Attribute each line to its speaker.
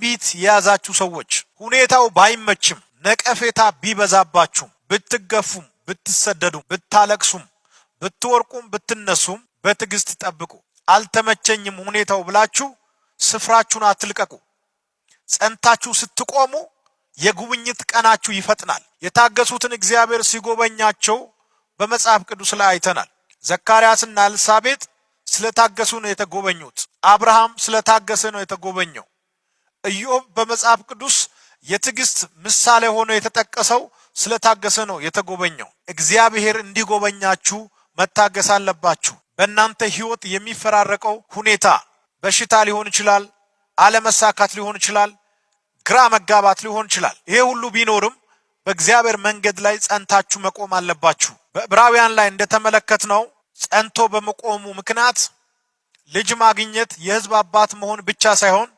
Speaker 1: ትንቢት የያዛችሁ ሰዎች ሁኔታው ባይመችም ነቀፌታ ቢበዛባችሁ ብትገፉም ብትሰደዱም ብታለቅሱም ብትወርቁም ብትነሱም በትዕግስት ጠብቁ። አልተመቸኝም ሁኔታው ብላችሁ ስፍራችሁን አትልቀቁ። ጸንታችሁ ስትቆሙ የጉብኝት ቀናችሁ ይፈጥናል። የታገሱትን እግዚአብሔር ሲጎበኛቸው በመጽሐፍ ቅዱስ ላይ አይተናል። ዘካርያስና ኤልሳቤጥ ስለታገሱ ነው የተጎበኙት። አብርሃም ስለታገሰ ነው የተጎበኘው። ኢዮብ በመጽሐፍ ቅዱስ የትዕግስት ምሳሌ ሆኖ የተጠቀሰው ስለታገሰ ነው የተጎበኘው። እግዚአብሔር እንዲጎበኛችሁ መታገስ አለባችሁ። በእናንተ ህይወት የሚፈራረቀው ሁኔታ በሽታ ሊሆን ይችላል፣ አለመሳካት ሊሆን ይችላል፣ ግራ መጋባት ሊሆን ይችላል። ይሄ ሁሉ ቢኖርም በእግዚአብሔር መንገድ ላይ ጸንታችሁ መቆም አለባችሁ። በዕብራውያን ላይ እንደተመለከትነው ጸንቶ በመቆሙ ምክንያት ልጅ ማግኘት የህዝብ አባት መሆን ብቻ ሳይሆን